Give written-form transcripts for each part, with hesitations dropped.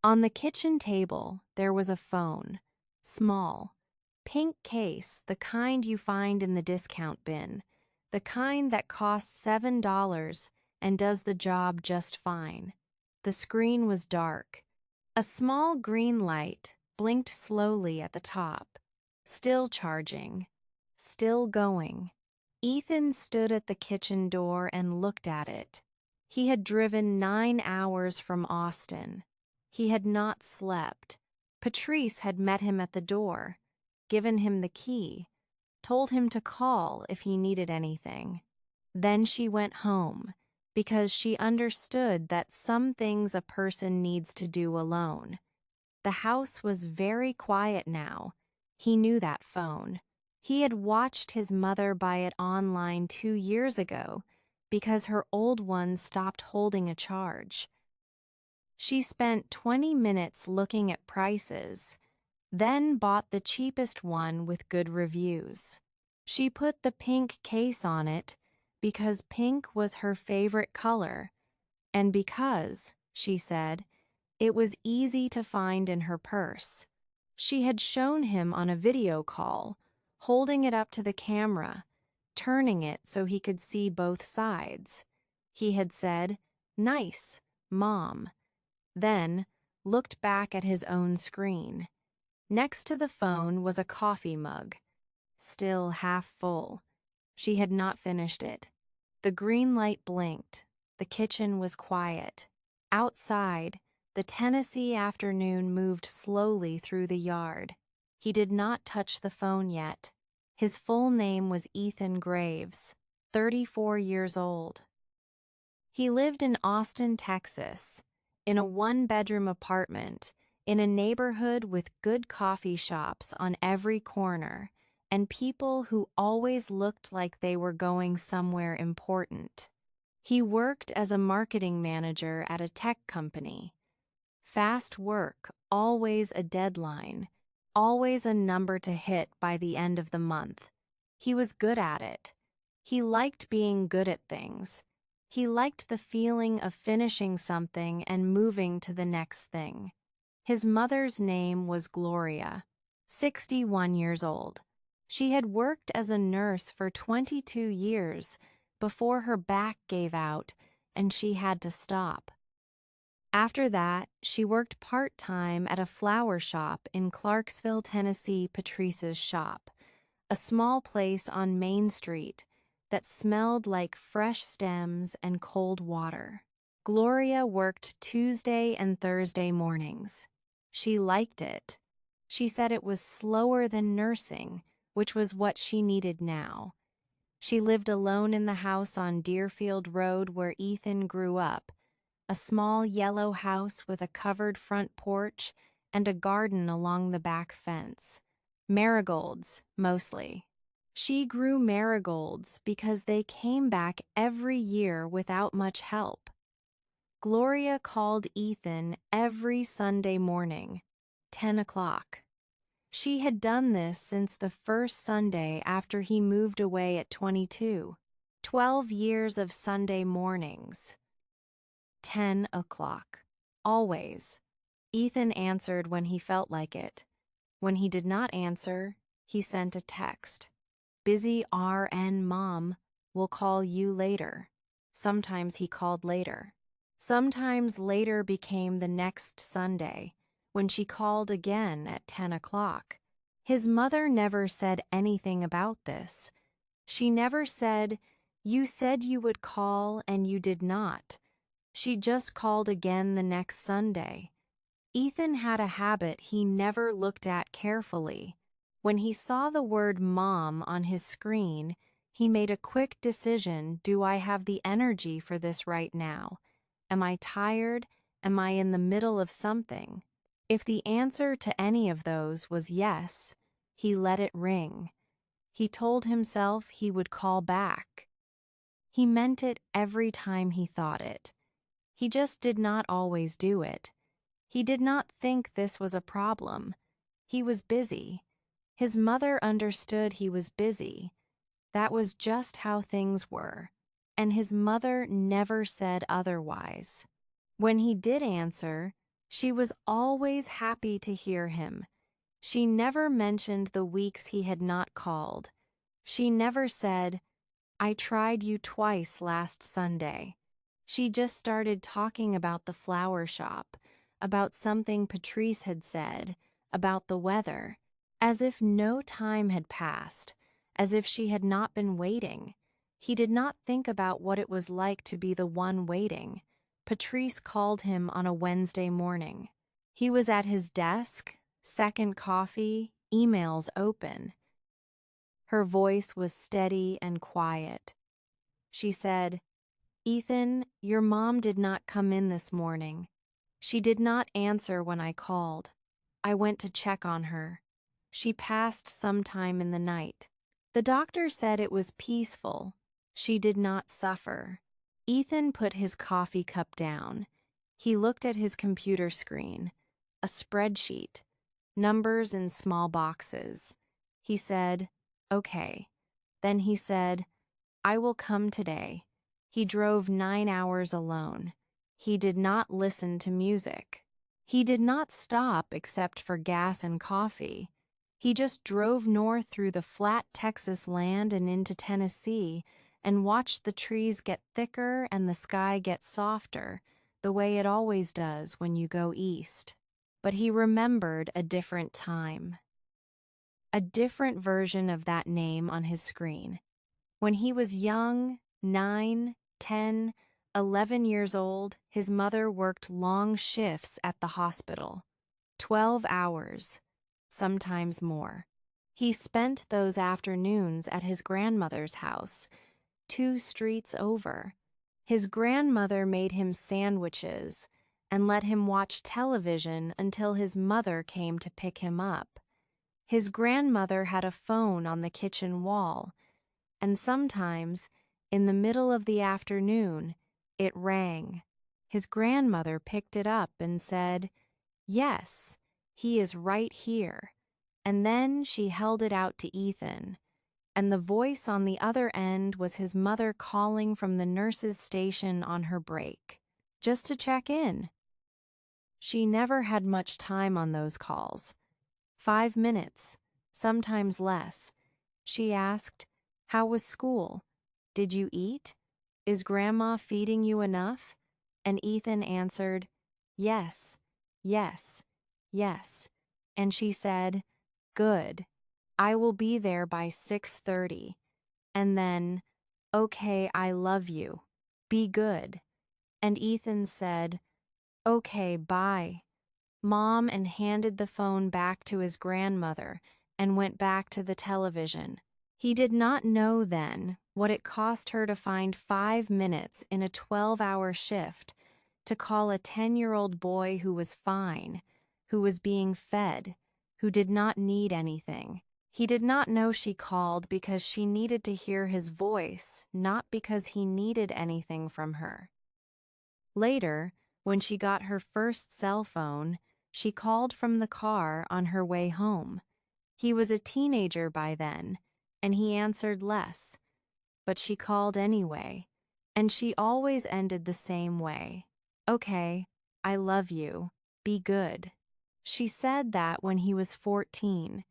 On the kitchen table, there was a phone. Small. Pink case, the kind you find in the discount bin. The kind that costs $7 and does the job just fine. The screen was dark. A small green light blinked slowly at the top. Still charging. Still going. Ethan stood at the kitchen door and looked at it. He had driven 9 hours from Austin. He had not slept. Patrice had met him at the door, given him the key, told him to call if he needed anything. Then she went home, because she understood that some things a person needs to do alone. The house was very quiet now. He knew that phone. He had watched his mother buy it online 2 years ago because her old one stopped holding a charge. She spent 20 minutes looking at prices, then bought the cheapest one with good reviews. She put the pink case on it because pink was her favorite color, and because, she said, it was easy to find in her purse. She had shown him on a video call, holding it up to the camera, turning it so he could see both sides. He had said, "Nice, Mom," then looked back at his own screen. Next to the phone was a coffee mug, still half full. She had not finished it. The green light blinked. The kitchen was quiet. Outside, the Tennessee afternoon moved slowly through the yard. He did not touch the phone yet. His full name was Ethan Graves, 34 years old. He lived in Austin, Texas, in a one-bedroom apartment, in a neighborhood with good coffee shops on every corner, and people who always looked like they were going somewhere important. He worked as a marketing manager at a tech company. Fast work, always a deadline, always a number to hit by the end of the month. He was good at it. He liked being good at things. He liked the feeling of finishing something and moving to the next thing. His mother's name was Gloria, 61 years old. She had worked as a nurse for 22 years before her back gave out and she had to stop. After that, she worked part-time at a flower shop in Clarksville, Tennessee, Patrice's shop, a small place on Main Street that smelled like fresh stems and cold water. Gloria worked Tuesday and Thursday mornings. She liked it. She said it was slower than nursing, which was what she needed now. She lived alone in the house on Deerfield Road where Ethan grew up, a small yellow house with a covered front porch and a garden along the back fence. Marigolds, mostly. She grew marigolds because they came back every year without much help. Gloria called Ethan every Sunday morning, 10 o'clock. She had done this since the first Sunday after he moved away at 22. 12 years of Sunday mornings. 10 o'clock. Always. Ethan answered when he felt like it. When he did not answer, he sent a text. "Busy RN Mom, will call you later." Sometimes he called later. Sometimes later became the next Sunday, when she called again at 10 o'clock. His mother never said anything about this. She never said, "You said you would call and you did not." She just called again the next Sunday. Ethan had a habit he never looked at carefully. When he saw the word Mom on his screen, he made a quick decision. Do I have the energy for this right now? Am I tired? Am I in the middle of something? If the answer to any of those was yes, he let it ring. He told himself he would call back. He meant it every time he thought it. He just did not always do it. He did not think this was a problem. He was busy. His mother understood he was busy. That was just how things were, and his mother never said otherwise. When he did answer, She was always happy to hear him. She never mentioned the weeks he had not called. She never said, "I tried you twice last Sunday." She just started talking about the flower shop, about something Patrice had said, about the weather, as if no time had passed, as if she had not been waiting. He did not think about what it was like to be the one waiting. Patrice called him on a Wednesday morning. He was at his desk, second coffee, emails open. Her voice was steady and quiet. She said, "Ethan, your mom did not come in this morning. She did not answer when I called. I went to check on her. She passed sometime in the night. The doctor said it was peaceful. She did not suffer." Ethan put his coffee cup down. He looked at his computer screen, a spreadsheet, numbers in small boxes. He said, "Okay." Then he said, "I will come today." He drove 9 hours alone. He did not listen to music. He did not stop except for gas and coffee. He just drove north through the flat Texas land and into Tennessee and watched the trees get thicker and the sky get softer, the way it always does when you go east. But he remembered a different time. A different version of that name on his screen. When he was young, 9, 10, 11 years old, his mother worked long shifts at the hospital, 12 hours, sometimes more. He spent those afternoons at his grandmother's house, 2 streets over. His grandmother made him sandwiches and let him watch television until his mother came to pick him up. His grandmother had a phone on the kitchen wall, and sometimes, in the middle of the afternoon, it rang. His grandmother picked it up and said, "Yes, he is right here." And then she held it out to Ethan, and the voice on the other end was his mother calling from the nurse's station on her break, just to check in. She never had much time on those calls. 5 minutes, sometimes less. She asked, "How was school? Did you eat? Is Grandma feeding you enough?" And Ethan answered, "Yes, yes, yes." And she said, "Good. I will be there by 6:30. And then, "Okay, I love you. Be good." And Ethan said, "Okay, bye, Mom," and handed the phone back to his grandmother and went back to the television. He did not know then what it cost her to find 5 minutes in a 12-hour shift to call a 10-year-old boy who was fine, who was being fed, who did not need anything. He did not know she called because she needed to hear his voice, not because he needed anything from her. Later, when she got her first cell phone, she called from the car on her way home. He was a teenager by then, and he answered less. But she called anyway, and she always ended the same way. "Okay, I love you. Be good." She said that when he was 14.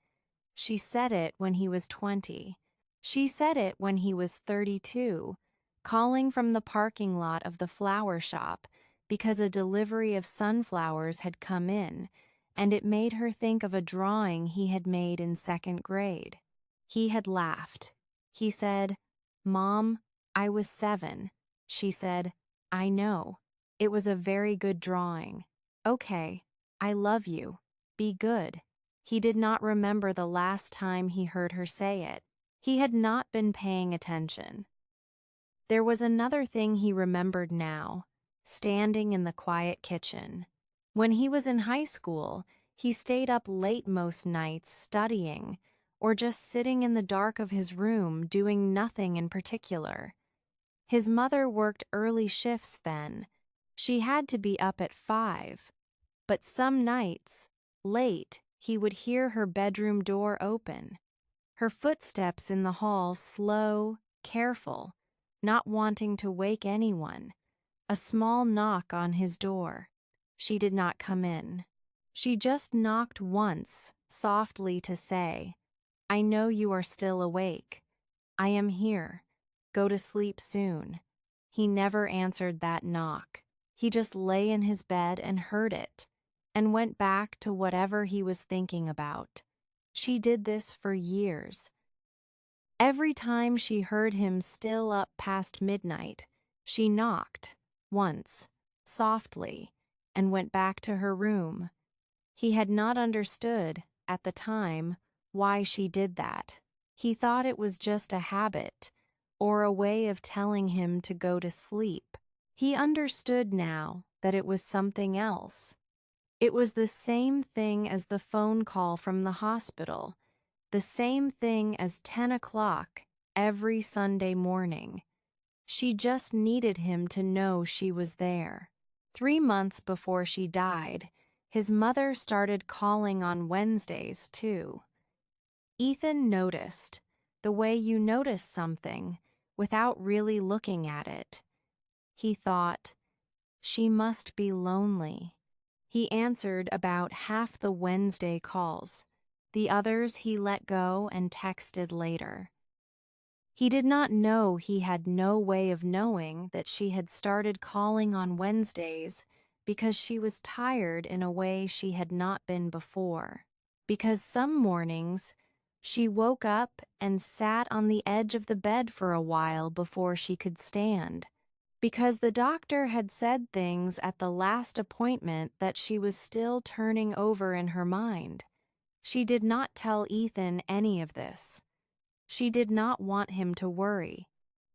She said it when he was 20. She said it when he was 32, calling from the parking lot of the flower shop because a delivery of sunflowers had come in, and it made her think of a drawing he had made in 2nd grade. He had laughed. He said, "Mom, I was 7. She said, "I know. It was a very good drawing. Okay, I love you. Be good." He did not remember the last time he heard her say it. He had not been paying attention. There was another thing he remembered now, standing in the quiet kitchen. When he was in high school, he stayed up late most nights studying, or just sitting in the dark of his room doing nothing in particular. His mother worked early shifts then. She had to be up at 5. But some nights, late, he would hear her bedroom door open. Her footsteps in the hall slow, careful, not wanting to wake anyone. A small knock on his door. She did not come in. She just knocked once, softly to say, "I know you are still awake. I am here. Go to sleep soon." He never answered that knock. He just lay in his bed and heard it, and went back to whatever he was thinking about. She did this for years. Every time she heard him still up past midnight, she knocked, once, softly, and went back to her room. He had not understood, at the time, why she did that. He thought it was just a habit, or a way of telling him to go to sleep. He understood now that it was something else. It was the same thing as the phone call from the hospital, the same thing as 10 o'clock every Sunday morning. She just needed him to know she was there. 3 months before she died, his mother started calling on Wednesdays, too. Ethan noticed, the way you notice something without really looking at it. He thought, she must be lonely. He answered about half the Wednesday calls. The others he let go and texted later. He did not know he had no way of knowing that she had started calling on Wednesdays because she was tired in a way she had not been before. Because some mornings, she woke up and sat on the edge of the bed for a while before she could stand. Because the doctor had said things at the last appointment that she was still turning over in her mind. She did not tell Ethan any of this. She did not want him to worry.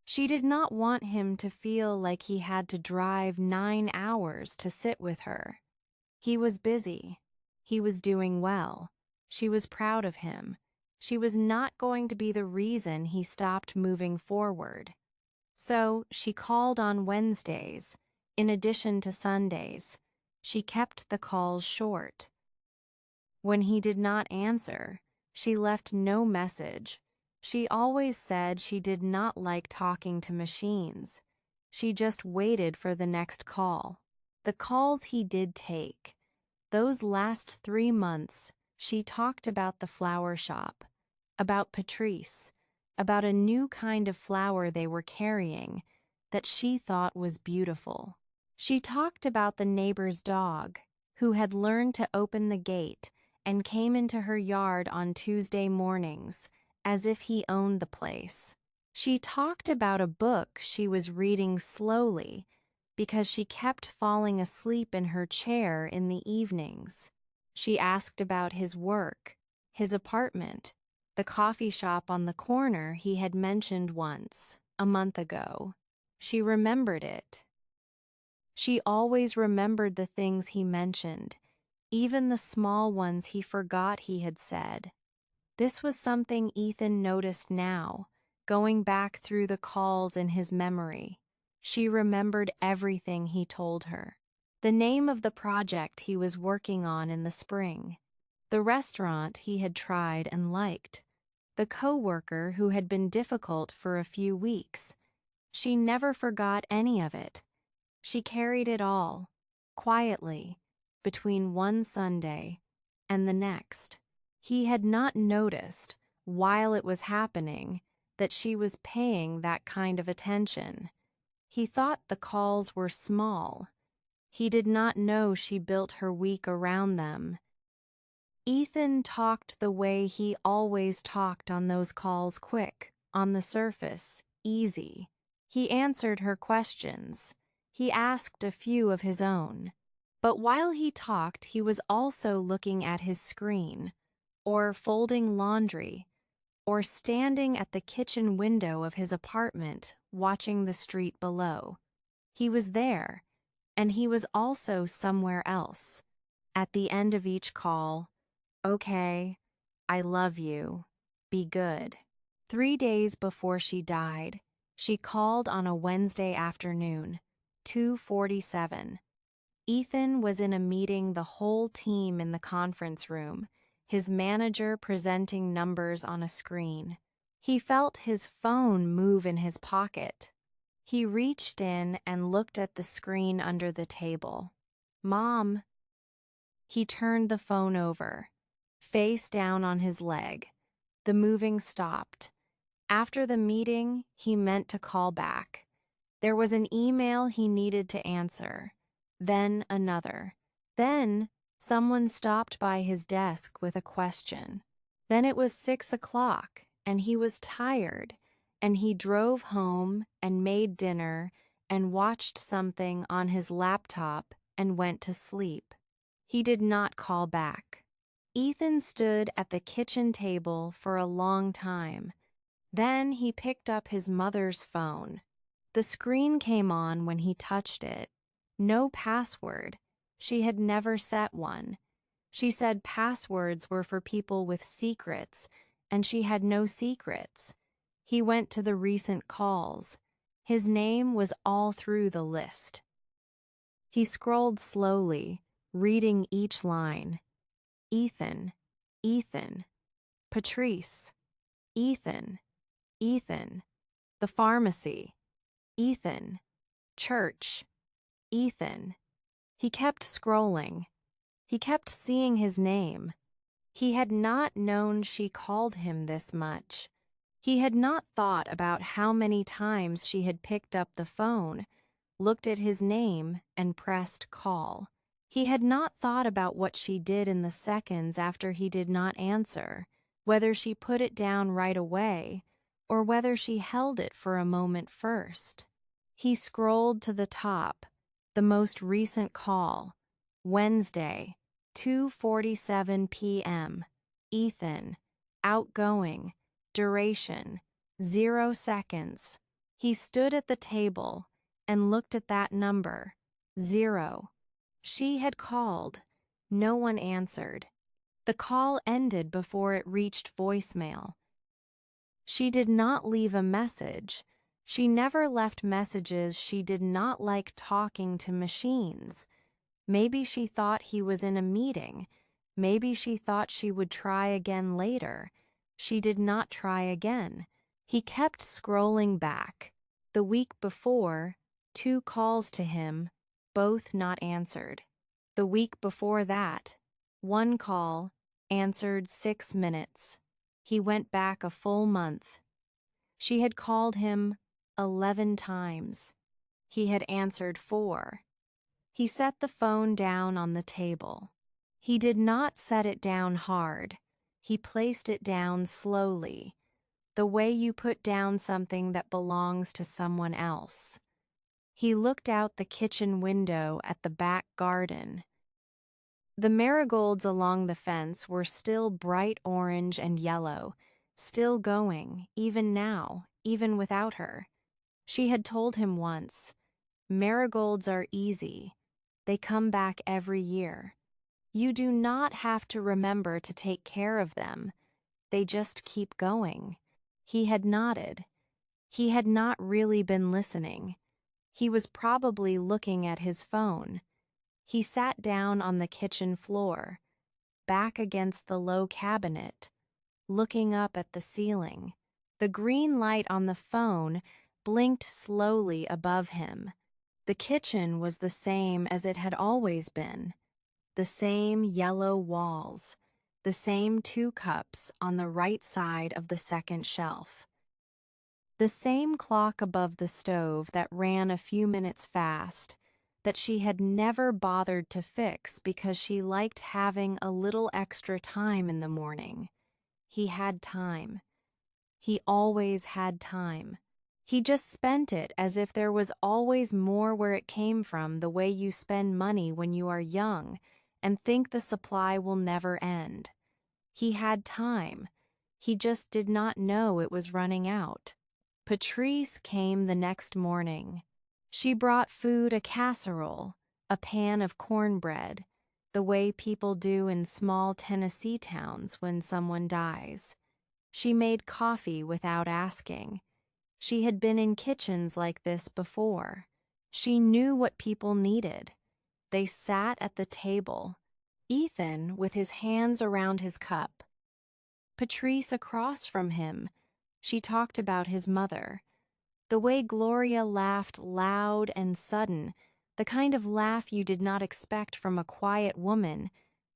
She did not want him to feel like he had to drive 9 hours to sit with her. He was busy. He was doing well. She was proud of him. She was not going to be the reason he stopped moving forward. So she called on Wednesdays, in addition to Sundays. She kept the calls short. When he did not answer, she left no message. She always said she did not like talking to machines. She just waited for the next call. The calls he did take. Those last 3 months, she talked about the flower shop, about Patrice, about a new kind of flower they were carrying that she thought was beautiful. She talked about the neighbor's dog, who had learned to open the gate and came into her yard on Tuesday mornings, as if he owned the place. She talked about a book she was reading slowly because she kept falling asleep in her chair in the evenings. She asked about his work, his apartment, the coffee shop on the corner he had mentioned once, a month ago. She remembered it. She always remembered the things he mentioned, even the small ones he forgot he had said. This was something Ethan noticed now, going back through the calls in his memory. She remembered everything he told her. The name of the project he was working on in the spring, the restaurant he had tried and liked, the coworker who had been difficult for a few weeks. She never forgot any of it. She carried it all, quietly, between one Sunday and the next. He had not noticed, while it was happening, that she was paying that kind of attention. He thought the calls were small. He did not know she built her week around them. Ethan talked the way he always talked on those calls, quick, on the surface, easy. He answered her questions. He asked a few of his own. But while he talked, he was also looking at his screen, or folding laundry, or standing at the kitchen window of his apartment, watching the street below. He was there, and he was also somewhere else. At the end of each call, "Okay, I love you. Be good." 3 days before she died, she called on a Wednesday afternoon, 2:47. Ethan was in a meeting, the whole team in the conference room, his manager presenting numbers on a screen. He felt his phone move in his pocket. He reached in and looked at the screen under the table. Mom. He turned the phone over, face down on his leg. The moving stopped. After the meeting, he meant to call back. There was an email he needed to answer. Then another. Then someone stopped by his desk with a question. Then it was 6 o'clock, and he was tired, and he drove home and made dinner and watched something on his laptop and went to sleep. He did not call back. Ethan stood at the kitchen table for a long time. Then he picked up his mother's phone. The screen came on when he touched it. No password. She had never set one. She said passwords were for people with secrets, and she had no secrets. He went to the recent calls. His name was all through the list. He scrolled slowly, reading each line. Ethan, Ethan, Patrice, Ethan, Ethan, the pharmacy, Ethan, church, Ethan. He kept scrolling. He kept seeing his name. He had not known she called him this much. He had not thought about how many times she had picked up the phone, looked at his name, and pressed call. He had not thought about what she did in the seconds after he did not answer, whether she put it down right away, or whether she held it for a moment first. He scrolled to the top, the most recent call, Wednesday, 2:47 p.m. Ethan, outgoing, duration, 0 seconds. He stood at the table and looked at that number, 0. She had called. No one answered. The call ended before it reached voicemail. She did not leave a message. She never left messages. She did not like talking to machines. Maybe she thought he was in a meeting. Maybe she thought she would try again later. She did not try again. He kept scrolling back. The week before, 2 calls to him, both not answered. The week before that, 1 call, answered 6 minutes. He went back a full month. She had called him 11 times. He had answered 4. He set the phone down on the table. He did not set it down hard. He placed it down slowly, the way you put down something that belongs to someone else. He looked out the kitchen window at the back garden. The marigolds along the fence were still bright orange and yellow, still going, even now, even without her. She had told him once, "Marigolds are easy. They come back every year. You do not have to remember to take care of them. They just keep going." He had nodded. He had not really been listening. He was probably looking at his phone. He sat down on the kitchen floor, back against the low cabinet, looking up at the ceiling. The green light on the phone blinked slowly above him. The kitchen was the same as it had always been. The same yellow walls, the same 2 cups on the right side of the second shelf. The same clock above the stove that ran a few minutes fast, that she had never bothered to fix because she liked having a little extra time in the morning. He had time. He always had time. He just spent it as if there was always more where it came from, the way you spend money when you are young and think the supply will never end. He had time. He just did not know it was running out. Patrice came the next morning. She brought food, a casserole, a pan of cornbread, the way people do in small Tennessee towns when someone dies. She made coffee without asking. She had been in kitchens like this before. She knew what people needed. They sat at the table, Ethan with his hands around his cup, Patrice across from him. She talked about his mother. The way Gloria laughed loud and sudden, the kind of laugh you did not expect from a quiet woman,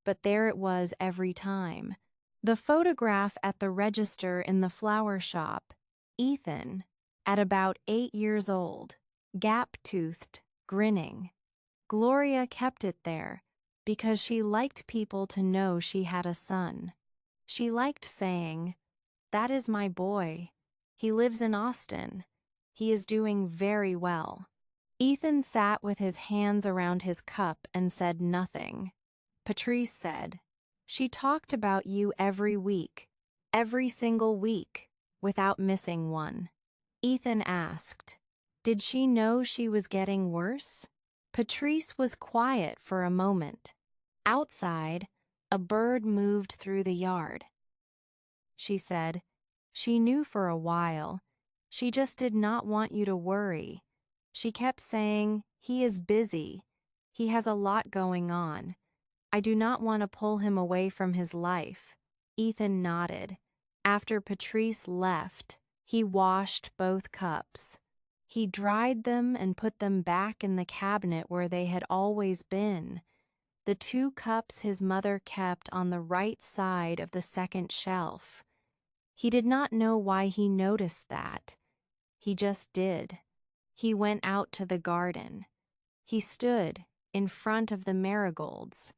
but there it was every time. The photograph at the register in the flower shop, Ethan, at about 8 years old, gap-toothed, grinning. Gloria kept it there because she liked people to know she had a son. She liked saying, "That is my boy. He lives in Austin. He is doing very well." Ethan sat with his hands around his cup and said nothing. Patrice said, "She talked about you every week, every single week, without missing one." Ethan asked, "Did she know she was getting worse?" Patrice was quiet for a moment. Outside, a bird moved through the yard. She said, "She knew for a while. She just did not want you to worry. She kept saying, 'He is busy. He has a lot going on. I do not want to pull him away from his life." Ethan nodded. After Patrice left, he washed both cups. He dried them and put them back in the cabinet where they had always been. The 2 cups his mother kept on the right side of the second shelf. He did not know why he noticed that. He just did. He went out to the garden. He stood in front of the marigolds,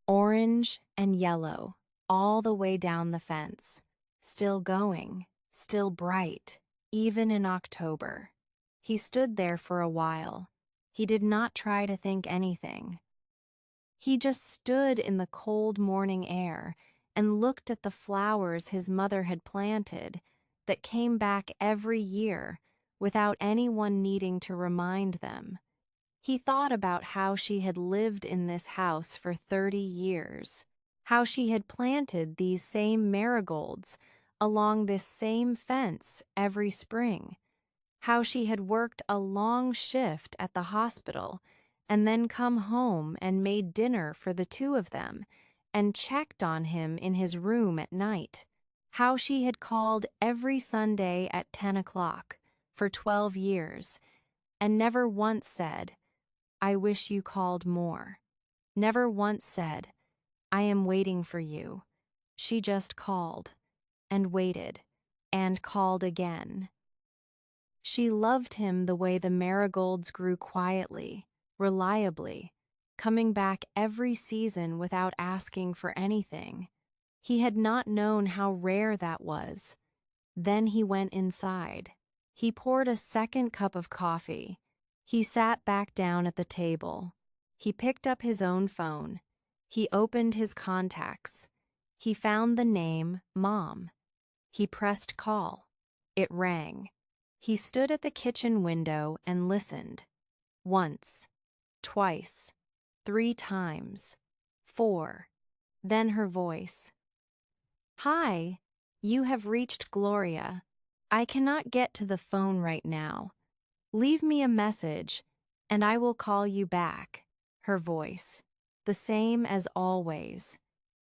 orange and yellow, all the way down the fence, still going, still bright, even in October. He stood there for a while. He did not try to think anything. He just stood in the cold morning air and looked at the flowers his mother had planted that came back every year without anyone needing to remind them. He thought about how she had lived in this house for 30 years, how she had planted these same marigolds along this same fence every spring, how she had worked a long shift at the hospital and then come home and made dinner for the 2 of them and checked on him in his room at night, how she had called every Sunday at 10 o'clock for 12 years and never once said, "I wish you called more." Never once said, "I am waiting for you." She just called and waited and called again. She loved him the way the marigolds grew quietly, reliably, coming back every season without asking for anything. He had not known how rare that was. Then he went inside. He poured a second cup of coffee. He sat back down at the table. He picked up his own phone. He opened his contacts. He found the name Mom. He pressed call. It rang. He stood at the kitchen window and listened. Once, twice, 3 times, 4. Then her voice. "Hi, you have reached Gloria. I cannot get to the phone right now. Leave me a message, and I will call you back." Her voice, the same as always,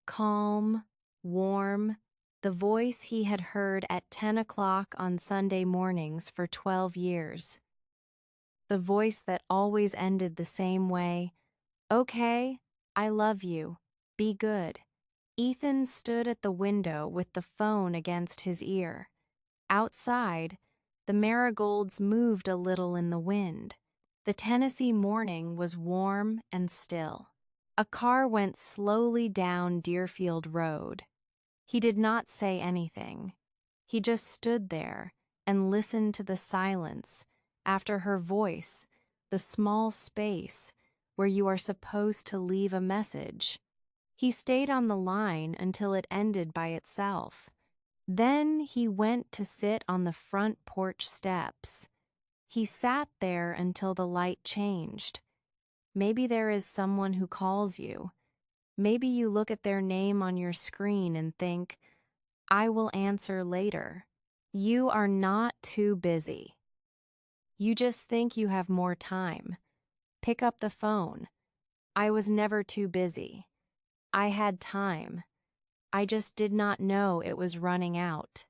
calm, warm, the voice he had heard at 10 o'clock on Sunday mornings for 12 years. The voice that always ended the same way, "Okay, I love you. Be good." Ethan stood at the window with the phone against his ear. Outside, the marigolds moved a little in the wind. The Tennessee morning was warm and still. A car went slowly down Deerfield Road. He did not say anything. He just stood there and listened to the silence after her voice, the small space where you are supposed to leave a message. He stayed on the line until it ended by itself. Then he went to sit on the front porch steps. He sat there until the light changed. Maybe there is someone who calls you. Maybe you look at their name on your screen and think, "I will answer later." You are not too busy. You just think you have more time. Pick up the phone. I was never too busy. I had time. I just did not know it was running out.